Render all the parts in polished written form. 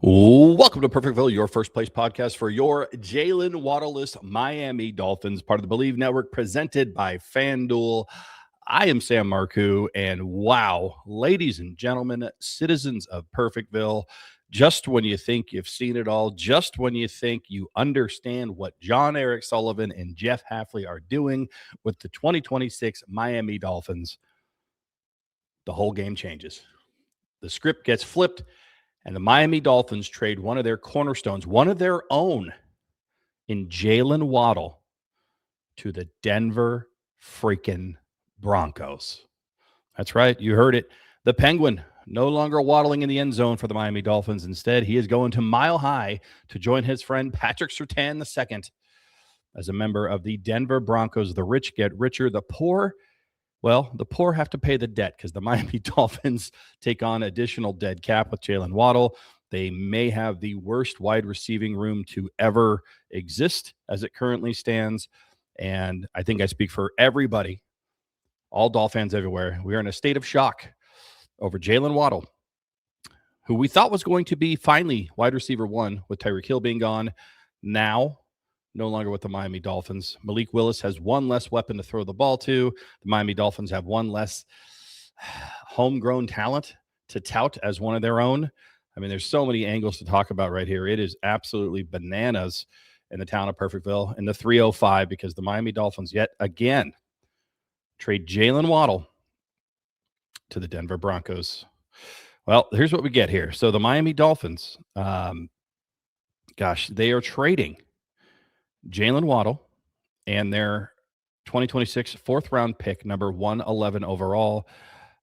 Welcome to Perfectville, your first place podcast for your Jaylen Waddle-less Miami Dolphins, part of the BLEAV Network, presented by Fanduel. I am Sam Marcoux, and wow, ladies and gentlemen, citizens of Perfectville, just when you think you've seen it all, just when you think you understand what Jon-Eric Sullivan and Jeff Hafley are doing with the 2026 Miami Dolphins, the whole game changes. The script gets flipped, and the Miami Dolphins trade one of their cornerstones, one of their own, in Jaylen Waddle to the Denver freaking Broncos. That's right. You heard it. The Penguin no longer waddling in the end zone for the Miami Dolphins. Instead, he is going to Mile High to join his friend Patrick Surtain II as a member of the Denver Broncos. The rich get richer. The poor have to pay the debt because the Miami Dolphins take on additional dead cap with Jaylen Waddle. They may have the worst wide receiving room to ever exist as it currently stands. And I think I speak for everybody, all Dolphins fans everywhere. We are in a state of shock over Jaylen Waddle, who we thought was going to be finally wide receiver one with Tyreek Hill being gone. Now, no longer with the Miami Dolphins. Malik Willis has one less weapon to throw the ball to. The Miami Dolphins have one less homegrown talent to tout as one of their own. I mean, there's so many angles to talk about right here. It is absolutely bananas in the town of Perfectville in the 305 because the Miami Dolphins yet again trade Jaylen Waddle to the Denver Broncos. Well, here's what we get here. So the Miami Dolphins, they are trading Jaylen Waddle and their 2026 fourth-round pick, number 111 overall.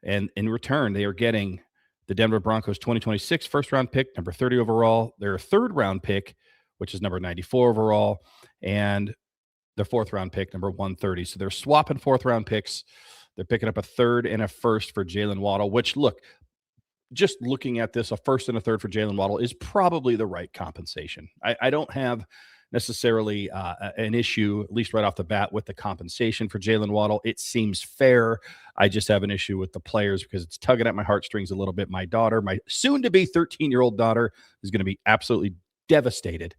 And in return, they are getting the Denver Broncos 2026 first-round pick, number 30 overall, their third-round pick, which is number 94 overall, and their fourth-round pick, number 130. So they're swapping fourth-round picks. They're picking up a third and a first for Jaylen Waddle, which, look, just looking at this, a first and a third for Jaylen Waddle is probably the right compensation. I don't have necessarily an issue, at least right off the bat, with the compensation for Jaylen Waddle. It seems fair. I just have an issue with the players because it's tugging at my heartstrings a little bit. My daughter, my soon-to-be 13-year-old daughter, is going to be absolutely devastated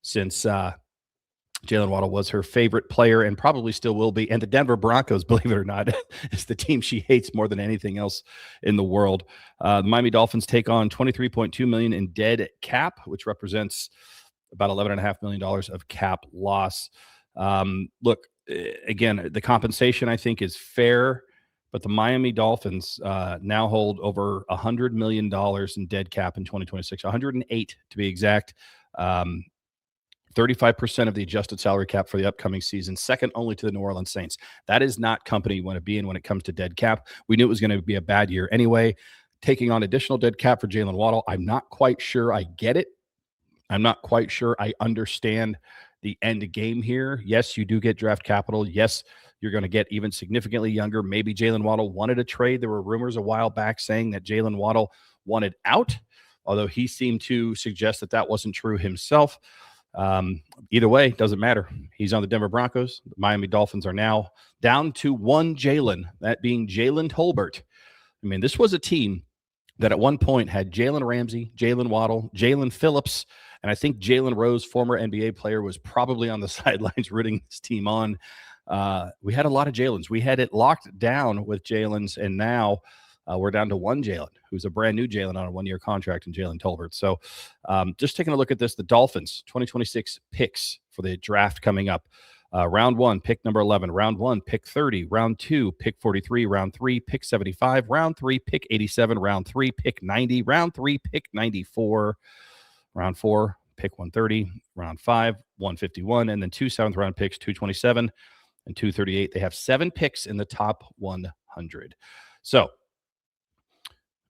since Jaylen Waddle was her favorite player and probably still will be. And the Denver Broncos, believe it or not, is the team she hates more than anything else in the world. The Miami Dolphins take on $23.2 million in dead cap, which represents about $11.5 million of cap loss. Look, again, the compensation I think is fair, but the Miami Dolphins now hold over $100 million in dead cap in 2026, 108 to be exact. 35% of the adjusted salary cap for the upcoming season, second only to the New Orleans Saints. That is not company you want to be in when it comes to dead cap. We knew it was going to be a bad year anyway. Taking on additional dead cap for Jaylen Waddle, I'm not quite sure I get it. I'm not quite sure I understand the end game here. Yes, you do get draft capital. Yes, you're going to get even significantly younger. Maybe Jaylen Waddle wanted a trade. There were rumors a while back saying that Jaylen Waddle wanted out, although he seemed to suggest that that wasn't true himself. Either way, doesn't matter. He's on the Denver Broncos. The Miami Dolphins are now down to one Jaylen, that being Jalen Tolbert. I mean, this was a team that at one point had Jalen Ramsey, Jaylen Waddle, Jalen Phillips, and I think Jalen Rose, former NBA player, was probably on the sidelines rooting this team on. We had a lot of Jalen's. We had it locked down with Jalen's, and now we're down to one Jalen, who's a brand new Jalen on a one-year contract, and Jalen Tolbert. So just taking a look at this, the Dolphins, 2026 picks for the draft coming up. Round 1, pick number 11. Round 1, pick 30. Round 2, pick 43. Round 3, pick 75. Round 3, pick 87. Round 3, pick 90. Round 3, pick 94. Round 4, pick 130. Round 5, 151. And then 2 seventh-round picks, 227 and 238. They have 7 picks in the top 100. So,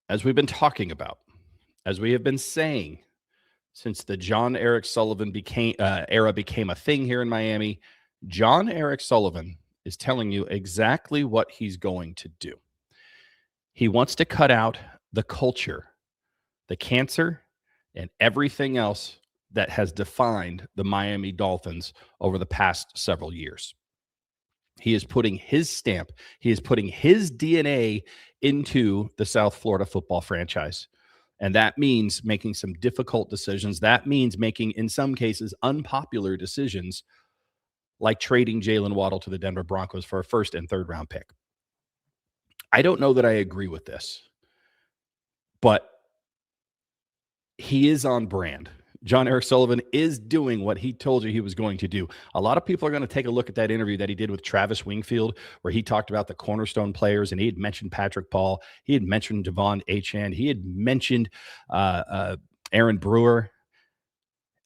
as we've been talking about, as we have been saying since the Jon-Eric Sullivan era became a thing here in Miami, Jon-Eric Sullivan is telling you exactly what he's going to do. He wants to cut out the culture, the cancer, and everything else that has defined the Miami Dolphins over the past several years. He is putting his stamp, he is putting his DNA into the South Florida football franchise. And that means making some difficult decisions. That means making, in some cases, unpopular decisions, like trading Jaylen Waddle to the Denver Broncos for a first and third round pick. I don't know that I agree with this, but he is on brand. Jon-Eric Sullivan is doing what he told you he was going to do. A lot of people are going to take a look at that interview that he did with Travis Wingfield, where he talked about the cornerstone players, and he had mentioned Patrick Paul. He had mentioned Devon Achane. He had mentioned Aaron Brewer.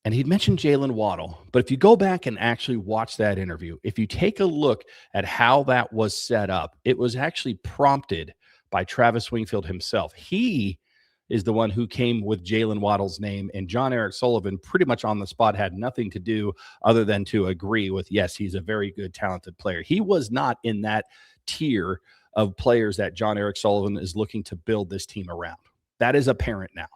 And he'd mentioned Jaylen Waddle. But if you go back and actually watch that interview, if you take a look at how that was set up, it was actually prompted by Travis Wingfield himself. He is the one who came with Jaylen Waddle's name, and Jon-Eric Sullivan pretty much on the spot had nothing to do other than to agree with, yes, he's a very good, talented player. He was not in that tier of players that Jon-Eric Sullivan is looking to build this team around. That is apparent now.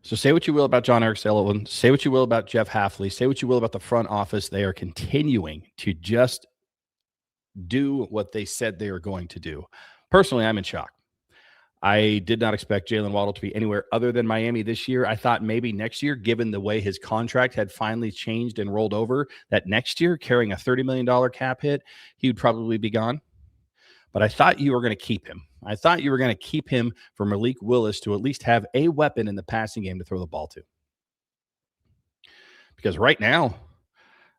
So say what you will about Jon-Eric Sullivan, say what you will about Jeff Hafley, say what you will about the front office. They are continuing to just do what they said they are going to do. Personally, I'm in shock. I did not expect Jaylen Waddle to be anywhere other than Miami this year. I thought maybe next year, given the way his contract had finally changed and rolled over, that next year, carrying a $30 million cap hit, he would probably be gone. But I thought you were going to keep him. I thought you were going to keep him for Malik Willis to at least have a weapon in the passing game to throw the ball to. Because right now,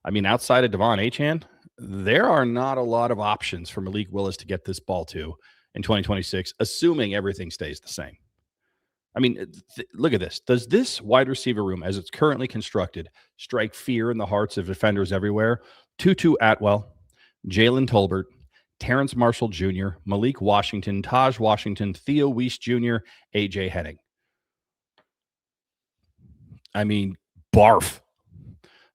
I mean, outside of Devon Achane, there are not a lot of options for Malik Willis to get this ball to in 2026, assuming everything stays the same. I mean, look at this. Does this wide receiver room, as it's currently constructed, strike fear in the hearts of defenders everywhere? Tutu Atwell, Jalen Tolbert, Terrence Marshall Jr., Malik Washington, Taj Washington, Theo Weiss Jr., A.J. Henning. I mean, barf.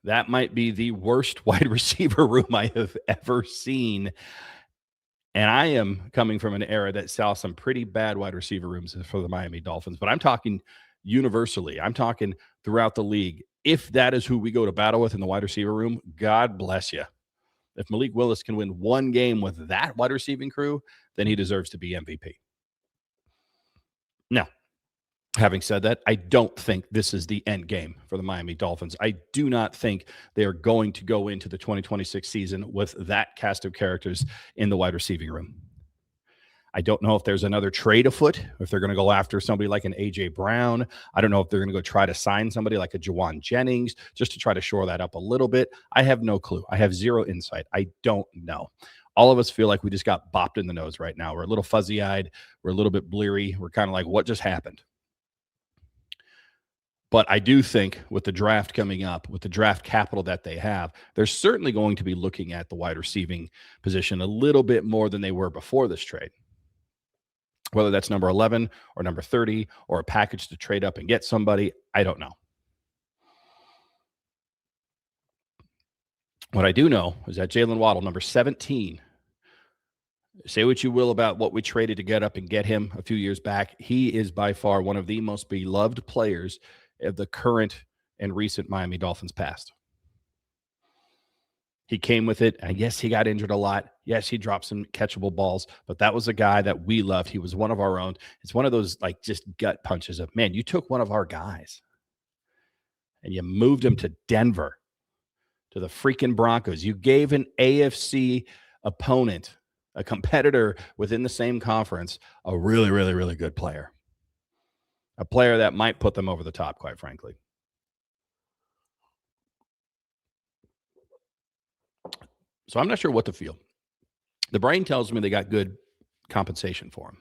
That might be the worst wide receiver room I have ever seen. And I am coming from an era that saw some pretty bad wide receiver rooms for the Miami Dolphins. But I'm talking universally. I'm talking throughout the league. If that is who we go to battle with in the wide receiver room, God bless you. If Malik Willis can win one game with that wide receiving crew, then he deserves to be MVP. Now, having said that, I don't think this is the end game for the Miami Dolphins. I do not think they are going to go into the 2026 season with that cast of characters in the wide receiving room. I don't know if there's another trade afoot, if they're going to go after somebody like an A.J. Brown. I don't know if they're going to go try to sign somebody like a Jawan Jennings just to try to shore that up a little bit. I have no clue. I have zero insight. I don't know. All of us feel like we just got bopped in the nose right now. We're a little fuzzy-eyed. We're a little bit bleary. We're kind of like, what just happened? But I do think with the draft coming up, with the draft capital that they have, they're certainly going to be looking at the wide receiving position a little bit more than they were before this trade. Whether that's number 11 or number 30 or a package to trade up and get somebody, I don't know. What I do know is that Jaylen Waddle, number 17, say what you will about what we traded to get up and get him a few years back. He is by far one of the most beloved players of the current and recent Miami Dolphins past. He came with it, and yes, he got injured a lot. Yes, he dropped some catchable balls, but that was a guy that we loved. He was one of our own. It's one of those like just gut punches of, man, you took one of our guys and you moved him to Denver, to the freaking Broncos. You gave an AFC opponent, a competitor within the same conference, a really, really, really good player. A player that might put them over the top, quite frankly. So I'm not sure what to feel. The brain tells me they got good compensation for him.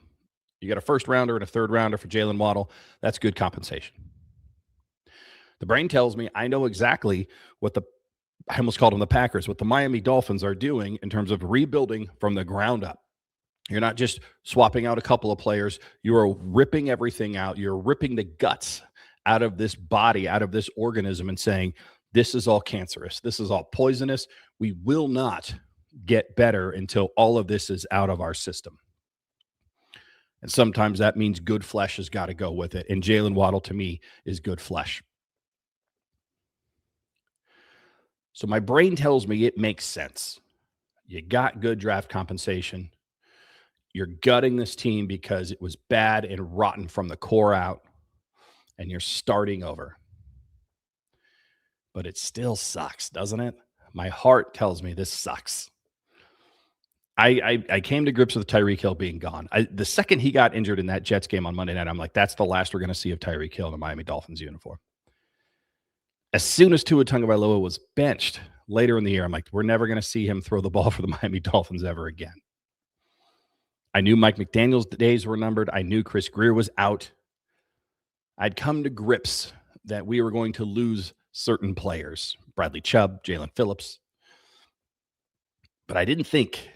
You got a first rounder and a third rounder for Jaylen Waddle. That's good compensation. The brain tells me I know exactly what I almost called them the Packers, what the Miami Dolphins are doing in terms of rebuilding from the ground up. You're not just swapping out a couple of players. You are ripping everything out. You're ripping the guts out of this body, out of this organism, and saying, this is all cancerous. This is all poisonous. We will not get better until all of this is out of our system. And sometimes that means good flesh has got to go with it. And Jaylen Waddle, to me, is good flesh. So my brain tells me it makes sense. You got good draft compensation. You're gutting this team because it was bad and rotten from the core out, and you're starting over. But it still sucks, doesn't it? My heart tells me this sucks. I came to grips with Tyreek Hill being gone. The second he got injured in that Jets game on Monday night, I'm like, that's the last we're going to see of Tyreek Hill in the Miami Dolphins uniform. As soon as Tua Tagovailoa was benched later in the year, I'm like, we're never going to see him throw the ball for the Miami Dolphins ever again. I knew Mike McDaniel's days were numbered. I knew Chris Greer was out. I'd come to grips that we were going to lose certain players, Bradley Chubb, Jalen Phillips. But I didn't think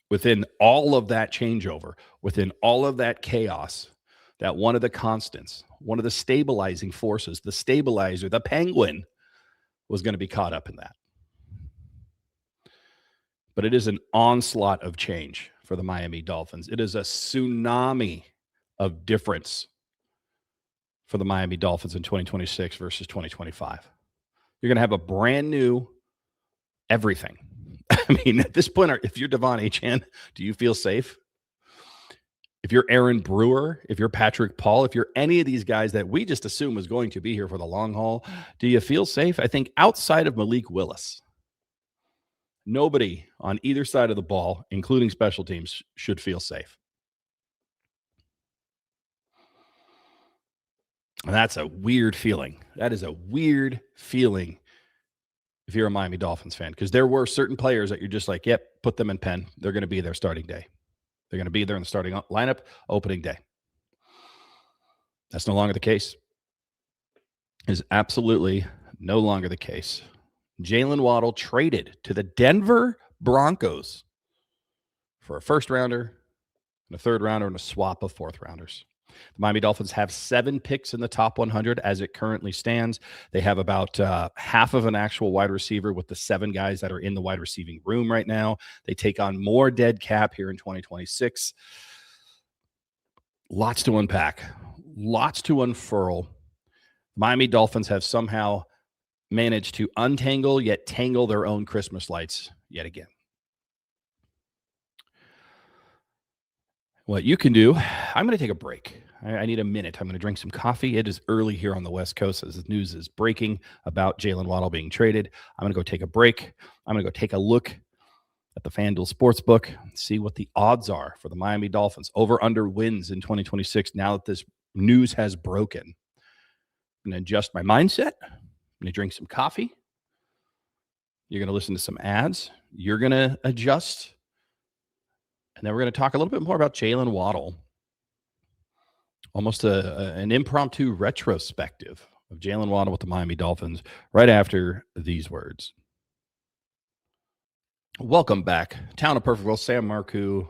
within all of that changeover, within all of that chaos, that one of the constants, one of the stabilizing forces, the stabilizer, the penguin, was going to be caught up in that. But it is an onslaught of change for the Miami Dolphins. It is a tsunami of difference for the Miami Dolphins in 2026 versus 2025. You're going to have a brand new everything. I mean, at this point, if you're Devon Achane, do you feel safe? If you're Aaron Brewer, if you're Patrick Paul, if you're any of these guys that we just assume was going to be here for the long haul, do you feel safe? I think outside of Malik Willis, nobody on either side of the ball, including special teams, should feel safe. And that's a weird feeling. That is a weird feeling if you're a Miami Dolphins fan, because there were certain players that you're just like, yep, put them in pen. They're going to be there starting day. They're going to be there in the starting lineup opening day. That's no longer the case. It is absolutely no longer the case. Jaylen Waddle traded to the Denver Broncos for a first rounder and a third rounder and a swap of fourth rounders. The Miami Dolphins have 7 picks in the top 100 as it currently stands. They have about half of an actual wide receiver with the 7 guys that are in the wide receiving room right now. They take on more dead cap here in 2026. Lots to unpack, lots to unfurl. Miami Dolphins have somehow managed to untangle yet tangle their own Christmas lights yet again. What you can do, I'm going to take a break. I need a minute. I'm going to drink some coffee. It is early here on the West Coast as the news is breaking about Jaylen Waddle being traded. I'm going to go take a break. I'm going to go take a look at the Fanduel Sportsbook, see what the odds are for the Miami Dolphins over-under wins in 2026 now that this news has broken. I'm going to adjust my mindset. I'm going to drink some coffee. You're going to listen to some ads. You're going to adjust. And then we're going to talk a little bit more about Jaylen Waddle. Almost an impromptu retrospective of Jaylen Waddle with the Miami Dolphins right after these words. Welcome back. Town of Perfectville, Sam Marcoux,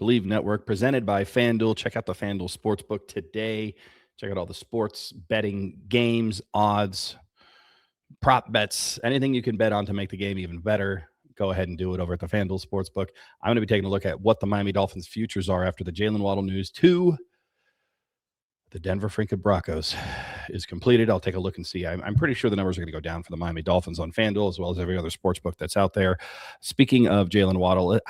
BLEAV Network, presented by FanDuel. Check out the FanDuel Sportsbook today. Check out all the sports betting games, odds, prop bets, anything you can bet on to make the game even better. Go ahead and do it over at the FanDuel Sportsbook. I'm going to be taking a look at what the Miami Dolphins' futures are after the Jaylen Waddle news to the Denver Broncos is completed. I'll take a look and see. I'm pretty sure the numbers are going to go down for the Miami Dolphins on FanDuel as well as every other sportsbook that's out there. Speaking of Jaylen Waddle,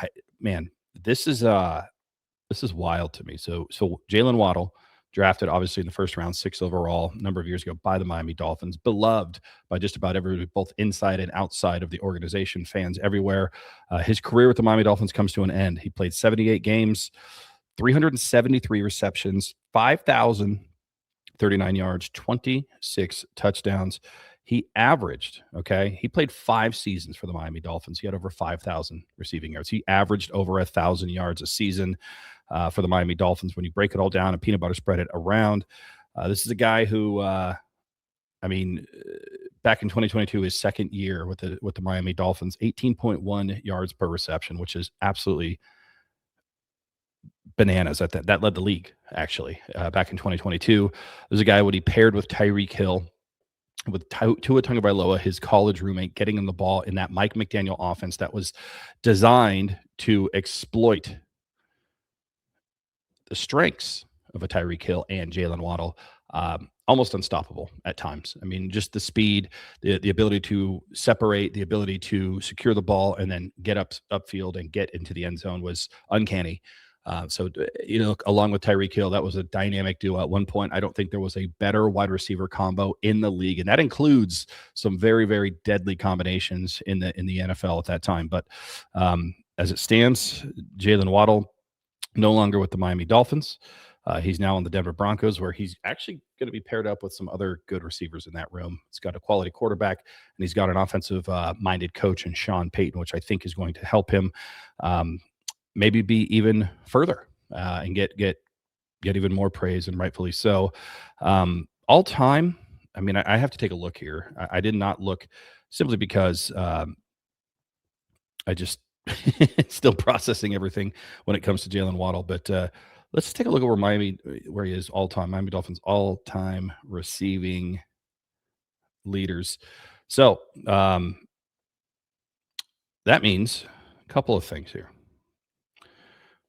this is wild to me. So Jaylen Waddle, drafted obviously in the first round, 6 overall, a number of years ago by the Miami Dolphins, beloved by just about everybody, both inside and outside of the organization, fans everywhere. His career with the Miami Dolphins comes to an end. He played 78 games, 373 receptions, 5,039 yards, 26 touchdowns. He averaged, he played 5 seasons for the Miami Dolphins. He had over 5,000 receiving yards. He averaged over 1,000 yards a season for the Miami Dolphins. When you break it all down and peanut butter spread it around, this is a guy who, back in 2022, his second year with the Miami Dolphins, 18.1 yards per reception, which is absolutely bananas. That led the league, actually, back in 2022. There's a guy when he paired with Tyreek Hill, with Tua Tagovailoa, his college roommate, getting him the ball in that Mike McDaniel offense that was designed to exploit the strengths of a Tyreek Hill and Jaylen Waddle. Almost unstoppable at times. I mean, just the speed, the ability to separate, the ability to secure the ball and then get upfield and get into the end zone was uncanny. Along with Tyreek Hill, that was a dynamic duo at one point. I don't think there was a better wide receiver combo in the league, and that includes some very, very deadly combinations in the NFL at that time. But as it stands, Jaylen Waddle no longer with the Miami Dolphins. He's now on the Denver Broncos, where he's actually going to be paired up with some other good receivers in that room. He's got a quality quarterback, and he's got an offensive-minded coach in Sean Payton, which I think is going to help him maybe be even further and get even more praise, and rightfully so. All time, I mean, I have to take a look here. I did not look simply because I just still processing everything when it comes to Jaylen Waddle. But let's take a look at where he is all time. Miami Dolphins all time receiving leaders. So that means a couple of things here.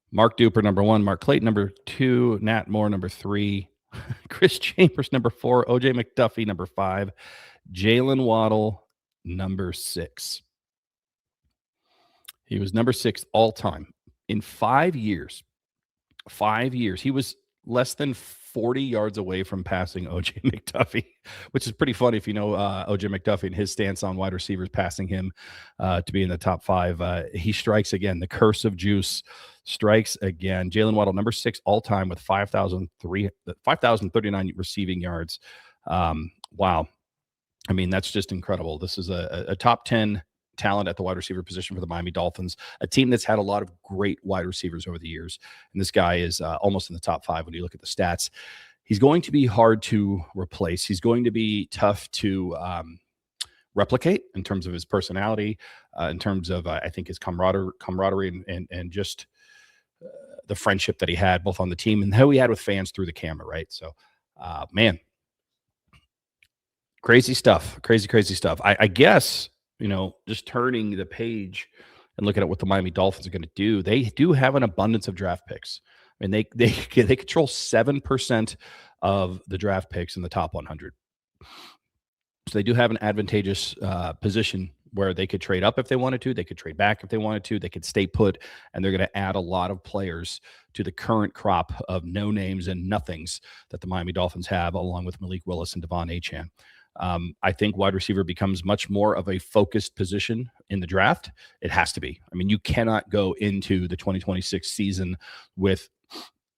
Mark Duper, number 1. Mark Clayton, number 2. Nat Moore, number 3. Chris Chambers, number 4. OJ McDuffie, number 5. Jaylen Waddle, number 6. He was number 6 all time. In 5 years, he was less than 40 yards away from passing OJ McDuffie, which is pretty funny if you know OJ McDuffie and his stance on wide receivers passing him to be in the top 5. He strikes again. The curse of juice strikes again. Jaylen Waddle, number 6 all time with 5,039 receiving yards. Wow. I mean, that's just incredible. This is a top 10 talent at the wide receiver position for the Miami Dolphins, a team that's had a lot of great wide receivers over the years. And this guy is almost in the top 5 when you look at the stats. He's going to be hard to replace. He's going to be tough to replicate in terms of his personality, in terms of, I think, his camaraderie and just the friendship that he had both on the team and how he had with fans through the camera, right? So, man, crazy stuff. Crazy stuff. I guess, just turning the page and looking at what the Miami Dolphins are going to do, they do have an abundance of draft picks. I mean, they control 7% of the draft picks in the top 100. So they do have an advantageous position where they could trade up if they wanted to. They could trade back if they wanted to. They could stay put, and they're going to add a lot of players to the current crop of no names and nothings that the Miami Dolphins have, along with Malik Willis and Devon Achane. I think wide receiver becomes much more of a focused position in the draft. It has to be. I mean, you cannot go into the 2026 season with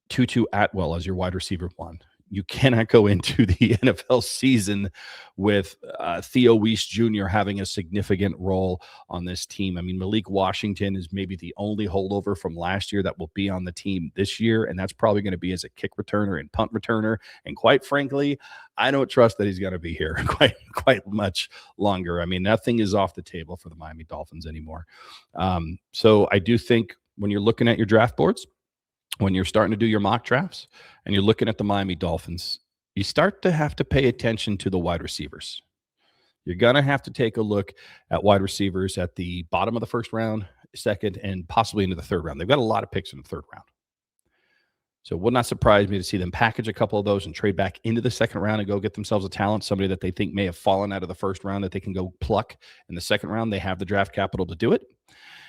Tutu Atwell as your wide receiver 1. You cannot go into the NFL season with Theo Weiss Jr. having a significant role on this team. I mean, Malik Washington is maybe the only holdover from last year that will be on the team this year, and that's probably going to be as a kick returner and punt returner. And quite frankly, I don't trust that he's going to be here quite much longer. I mean, nothing is off the table for the Miami Dolphins anymore. So I do think when you're looking at your draft boards, when you're starting to do your mock drafts and you're looking at the Miami Dolphins, you start to have to pay attention to the wide receivers. You're going to have to take a look at wide receivers at the bottom of the first round, second, and possibly into the third round. They've got a lot of picks in the third round. So it would not surprise me to see them package a couple of those and trade back into the second round and go get themselves a talent, somebody that they think may have fallen out of the first round that they can go pluck in the second round. They have the draft capital to do it.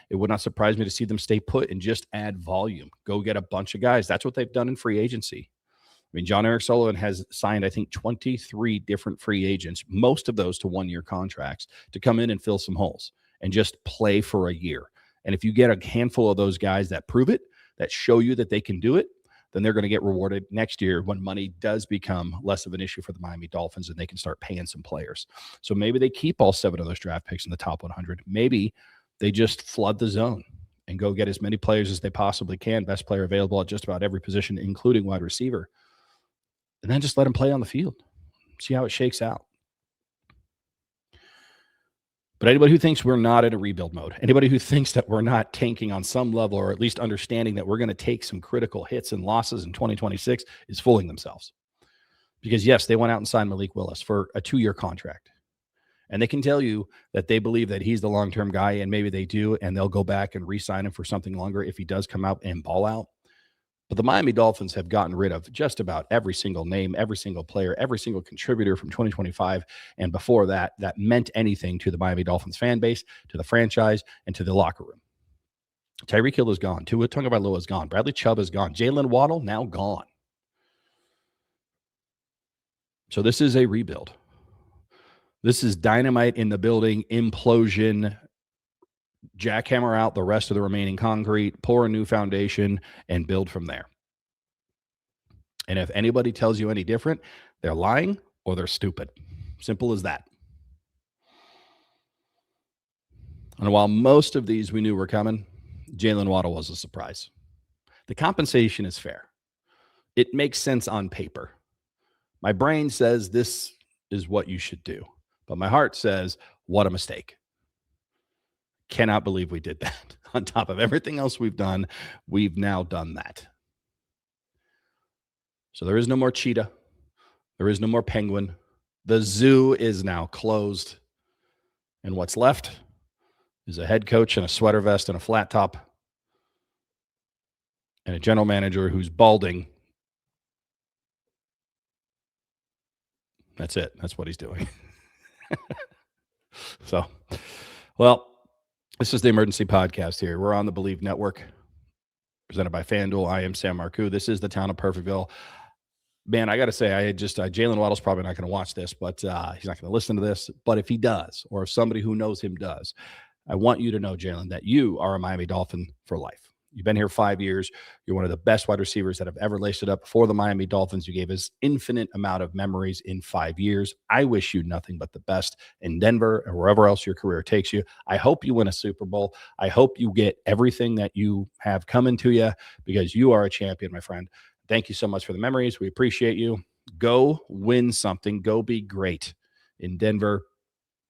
It would not surprise me to see them stay put and just add volume. Go get a bunch of guys. That's what they've done in free agency. I mean, Jon-Eric Sullivan has signed, I think, 23 different free agents, most of those to one-year contracts, to come in and fill some holes and just play for a year. And if you get a handful of those guys that prove it, that show you that they can do it, then they're going to get rewarded next year when money does become less of an issue for the Miami Dolphins and they can start paying some players. So maybe they keep all 7 of those draft picks in the top 100. Maybe they just flood the zone and go get as many players as they possibly can, best player available at just about every position, including wide receiver, and then just let them play on the field, see how it shakes out. But anybody who thinks we're not in a rebuild mode, anybody who thinks that we're not tanking on some level, or at least understanding that we're going to take some critical hits and losses in 2026, is fooling themselves. Because, yes, they went out and signed Malik Willis for a 2-year contract. And they can tell you that they believe that he's the long-term guy, and maybe they do, and they'll go back and re-sign him for something longer if he does come out and ball out. But the Miami Dolphins have gotten rid of just about every single name, every single player, every single contributor from 2025 and before that meant anything to the Miami Dolphins fan base, to the franchise, and to the locker room. Tyreek Hill is gone. Tua Tagovailoa is gone. Bradley Chubb is gone. Jaylen Waddle now gone. So this is a rebuild. This is dynamite in the building, implosion, jackhammer out the rest of the remaining concrete, pour a new foundation, and build from there. And if anybody tells you any different, they're lying or they're stupid. Simple as that. And while most of these we knew were coming, Jaylen Waddle was a surprise. The compensation is fair. It makes sense on paper. My brain says this is what you should do. But my heart says, what a mistake. Cannot believe we did that. On top of everything else we've done, we've now done that. So there is no more cheetah. There is no more penguin. The zoo is now closed. And what's left is a head coach in a sweater vest and a flat top and a general manager who's balding. That's it. That's what he's doing. So, well, this is the Emergency Podcast here. We're on the BLEAV Network, presented by Fanduel. I am Sam Marcoux. This is the town of Perfectville. Man, I got to say, Jaylen Waddle's probably not going to watch this, but he's not going to listen to this. But if he does, or if somebody who knows him does, I want you to know, Jaylen, that you are a Miami Dolphin for life. You've been here 5 years. You're one of the best wide receivers that have ever laced it up for the Miami Dolphins. You gave us infinite amount of memories in 5 years. I wish you nothing but the best in Denver and wherever else your career takes you. I hope you win a Super Bowl. I hope you get everything that you have coming to you because you are a champion, my friend. Thank you so much for the memories. We appreciate you. Go win something. Go be great in Denver.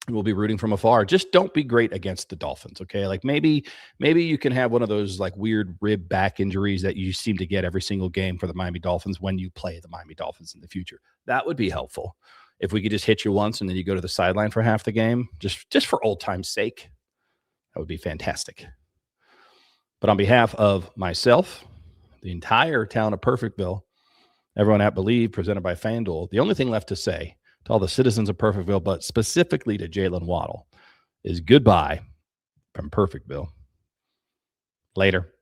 We'll be rooting from afar. Just don't be great against the Dolphins, okay? Like maybe you can have one of those like weird rib back injuries that you seem to get every single game for the Miami Dolphins when you play the Miami Dolphins in the future. That would be helpful. If we could just hit you once and then you go to the sideline for half the game, just for old time's sake, that would be fantastic. But on behalf of myself, the entire town of Perfectville, everyone at BLEAV, presented by Fanduel, the only thing left to say to all the citizens of Perfectville, but specifically to Jaylen Waddle, is goodbye from Perfectville. Later.